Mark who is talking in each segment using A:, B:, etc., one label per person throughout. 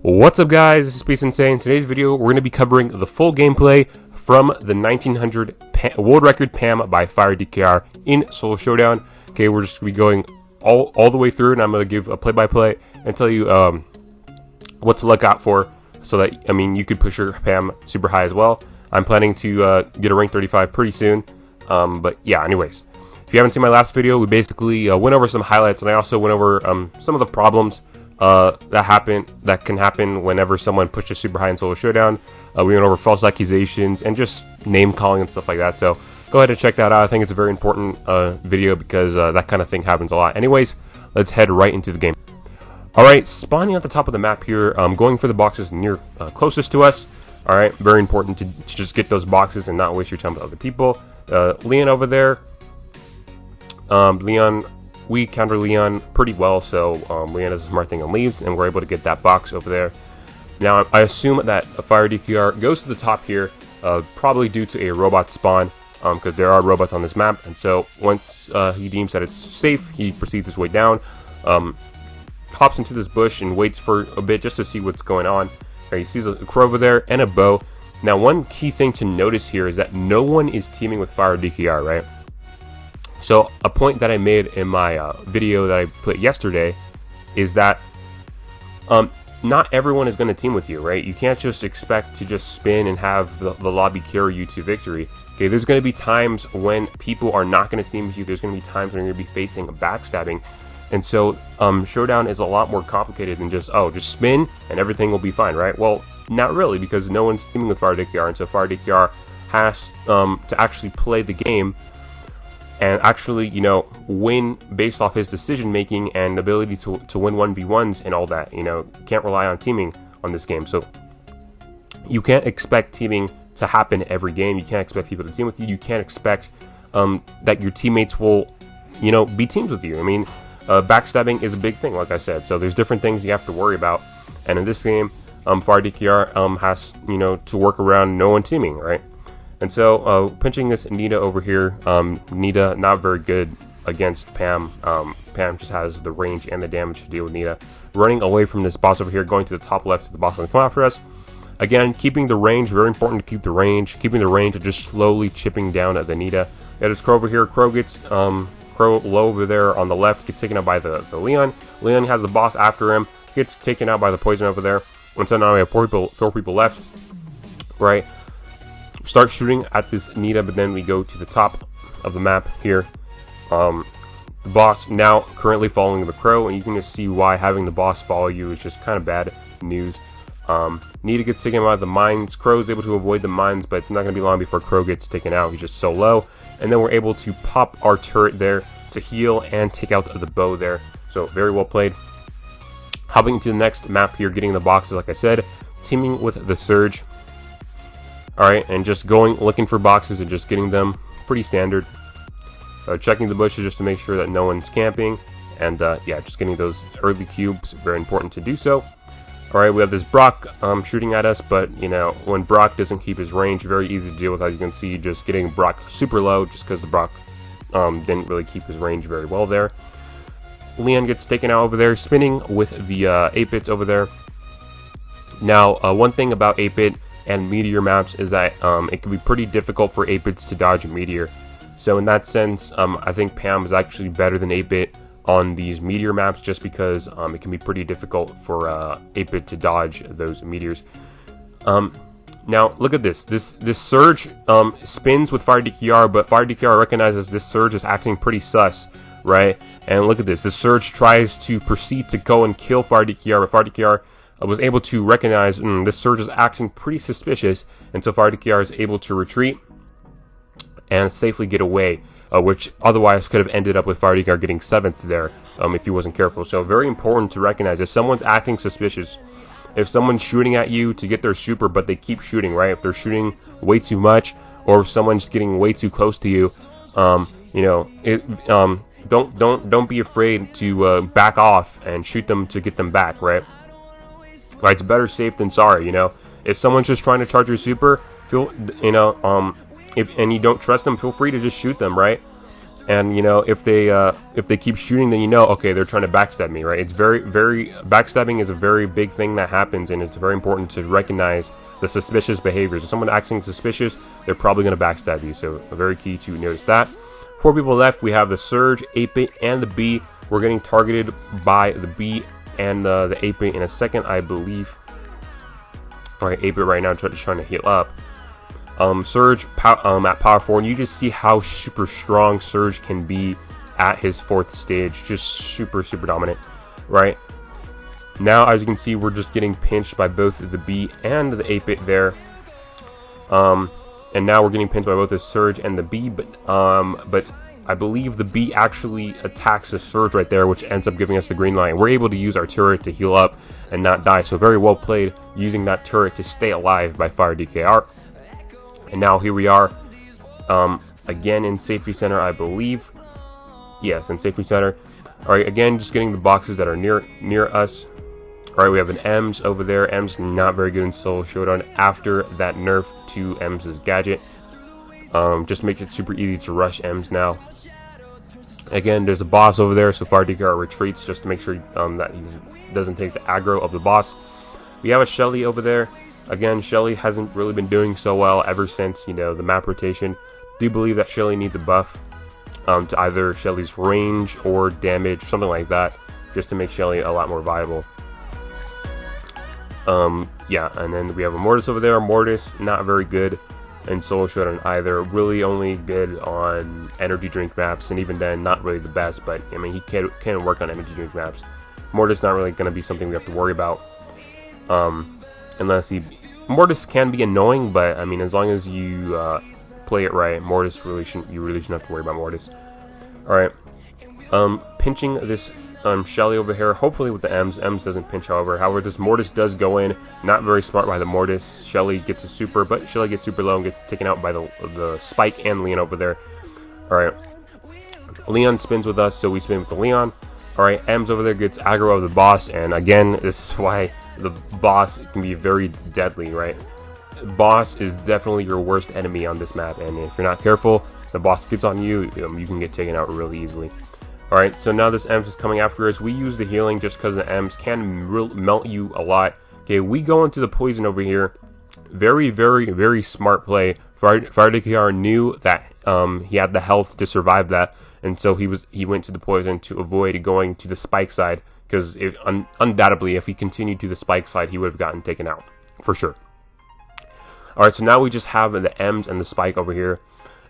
A: What's up guys, this is sensei. In today's video we're going to be covering the full gameplay from the 1900 world record PAM by Firedkr in Solo Showdown. Okay, we're just going to be going all the way through, and I'm going to give a play-by-play and tell you what to look out for, so that, I mean, you could push your PAM super high as well. I'm planning to get a rank 35 pretty soon, but yeah, anyways. If you haven't seen my last video, we basically went over some highlights, and I also went over some of the problems that can happen whenever someone pushes super high in Solo Showdown. We went over false accusations and just name calling and stuff like that. So go ahead and check that out. I think it's a very important video because that kind of thing happens a lot. Anyways, let's head right into the game. Alright, spawning at the top of the map here, going for the boxes near closest to us. Alright, very important to just get those boxes and not waste your time with other people. Leon over there. We counter Leon pretty well, so Leon does a smart thing and leaves, and we're able to get that box over there. Now, I assume that Firedkr goes to the top here, probably due to a robot spawn, because there are robots on this map, and so once he deems that it's safe, he proceeds his way down, hops into this bush and waits for a bit just to see what's going on. Okay, he sees a crow over there and a bow. Now, one key thing to notice here is that no one is teaming with Firedkr, right? So a point that I made in my video that I put yesterday is that not everyone is going to team with you, right? You can't just expect to just spin and have the lobby carry you to victory. Okay, there's going to be times when people are not going to team with you. There's going to be times when you're going to be facing backstabbing. And so Showdown is a lot more complicated than just spin and everything will be fine, right? Well, not really, because no one's teaming with Firedkr, and so Firedkr has to actually play the game and actually, you know, win based off his decision making and ability to win 1v1s and all that. You know, can't rely on teaming on this game. So you can't expect teaming to happen every game. You can't expect people to team with you. You can't expect that your teammates will, you know, be teams with you. I mean, backstabbing is a big thing, like I said. So there's different things you have to worry about. And in this game, Firedkr has, you know, to work around no one teaming, right? And so, pinching this Nita over here, Nita not very good against Pam. Pam just has the range and the damage to deal with Nita. Running away from this boss over here, going to the top left of the boss on the come out for us. Again, keeping the range, very important to keep the range. Keeping the range and just slowly chipping down at the Nita. Got this Crow over here. Crow gets, Crow low over there on the left, gets taken out by the Leon. Leon has the boss after him, gets taken out by the poison over there. And so now we have four people left, right? Start shooting at this Nita, but then we go to the top of the map here. The boss now currently following the Crow, and you can just see why having the boss follow you is just kind of bad news. Nita gets taken out of the mines. Crow is able to avoid the mines, but it's not going to be long before Crow gets taken out. He's just so low. And then we're able to pop our turret there to heal and take out the bow there. So very well played. Hopping into the next map here, getting the boxes, like I said. Teaming with the Surge. Alright, and just looking for boxes and just getting them, pretty standard. Checking the bushes just to make sure that no one's camping. And yeah, just getting those early cubes, very important to do so. Alright, we have this Brock shooting at us, but you know, when Brock doesn't keep his range, very easy to deal with. As you can see, just getting Brock super low, just because the Brock didn't really keep his range very well there. Leon gets taken out over there, spinning with the 8-bits over there. Now, one thing about 8-bit and meteor maps is that it can be pretty difficult for 8-bits to dodge a meteor. So in that sense, I think Pam is actually better than 8-bit on these meteor maps, just because it can be pretty difficult for 8-bit to dodge those meteors. Now look at this. This Surge spins with Firedkr, but Firedkr recognizes this Surge is acting pretty sus, right? And look at this. This Surge tries to proceed to go and kill Firedkr, but Firedkr was able to recognize this Surge is acting pretty suspicious, and so Firedkr is able to retreat and safely get away, which otherwise could have ended up with Firedkr getting 7th there if he wasn't careful. So very important to recognize if someone's acting suspicious, if someone's shooting at you to get their super but they keep shooting, right? If they're shooting way too much, or if someone's getting way too close to you, you know, don't be afraid to back off and shoot them to get them back, right? Right, it's better safe than sorry, you know. If someone's just trying to charge your super, and you don't trust them, feel free to just shoot them, right? And you know, if they keep shooting, then you know, okay, they're trying to backstab me, right? It's very backstabbing is a very big thing that happens, and it's very important to recognize the suspicious behaviors. If someone acting suspicious, they're probably going to backstab you. So very key to notice that. 4 people left. We have the Surge, 8-bit, and the B. We're getting targeted by the B and the 8-bit in a second, I believe. All right, 8-bit right now, just trying to heal up. Surge at power 4, and you just see how super strong Surge can be at his 4th stage. Just super dominant, right? Now, as you can see, we're just getting pinched by both the B and the 8-bit there. And now we're getting pinched by both the Surge and the B, but I believe the B actually attacks the Surge right there, which ends up giving us the green light. We're able to use our turret to heal up and not die, so very well played using that turret to stay alive by Firedkr. And now here we are, again in Safety Center, I believe. Yes, in Safety Center. All right, again, just getting the boxes that are near us. All right, we have an Ems over there. Ems not very good in Solo Showdown after that nerf to Ems' gadget. Just makes it super easy to rush Ems now. Again, there's a boss over there, so Firedkr retreats just to make sure that he doesn't take the aggro of the boss. We have a Shelly over there. Again, Shelly hasn't really been doing so well ever since, you know, the map rotation. Do believe that Shelly needs a buff to either Shelly's range or damage, something like that, just to make Shelly a lot more viable. Yeah, and then we have a Mortis over there. Mortis, not very good in Solo Showdown either. Really only good on energy drink maps, and even then, not really the best, but, I mean, he can work on energy drink maps. Mortis not really going to be something we have to worry about. Unless Mortis can be annoying, but I mean, as long as you play it right, Mortis really shouldn't have to worry about Mortis. All right, pinching this Shelly over here, hopefully with the Ems. Ems doesn't pinch, however this Mortis does go in. Not very smart by the Mortis. Shelly gets a super, but Shelly gets super low and gets taken out by the Spike and Leon over there. All right, Leon spins with us, so we spin with the Leon. All right, Ems over there gets aggro of the boss, and again, this is why the boss can be very deadly, right? Boss is definitely your worst enemy on this map, and if you're not careful, the boss gets on you, you can get taken out really easily. All right, so now this Ems is coming after us. We use the healing just because the Ems can melt you a lot. Okay, we go into the poison over here. Very smart play. Firedkr knew that he had the health to survive that, and so he went to the poison to avoid going to the Spike side, because undoubtedly, if he continued to the Spike side, he would have gotten taken out, for sure. Alright, so now we just have the Ems and the Spike over here.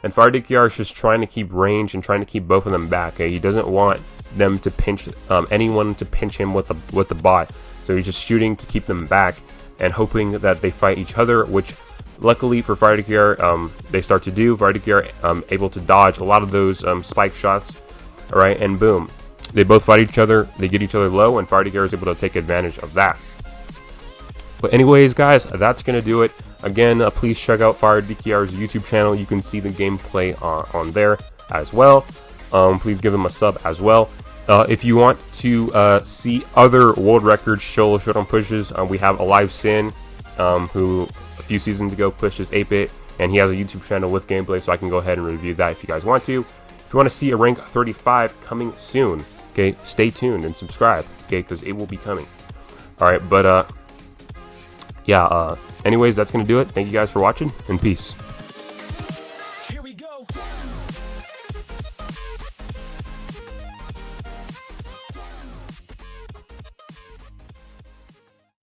A: And Firedkr is just trying to keep range and trying to keep both of them back. Okay? He doesn't want them to pinch, anyone to pinch him with the bot. So he's just shooting to keep them back and hoping that they fight each other, which luckily for Firedkr, they start to do. Firedkr able to dodge a lot of those Spike shots. Alright, and boom. They both fight each other, they get each other low, and Firedkr is able to take advantage of that. But anyways, guys, that's going to do it. Again, please check out Firedkr's YouTube channel. You can see the gameplay on there as well. Please give him a sub as well. If you want to see other world record Solo Showdown pushes, we have Alive Sin, who a few seasons ago pushed his 8-bit, and he has a YouTube channel with gameplay, so I can go ahead and review that if you guys want to. If you want to see a rank 35 coming soon, okay, stay tuned and subscribe, okay, because it will be coming. Alright, but yeah, anyways, that's going to do it. Thank you guys for watching, and peace.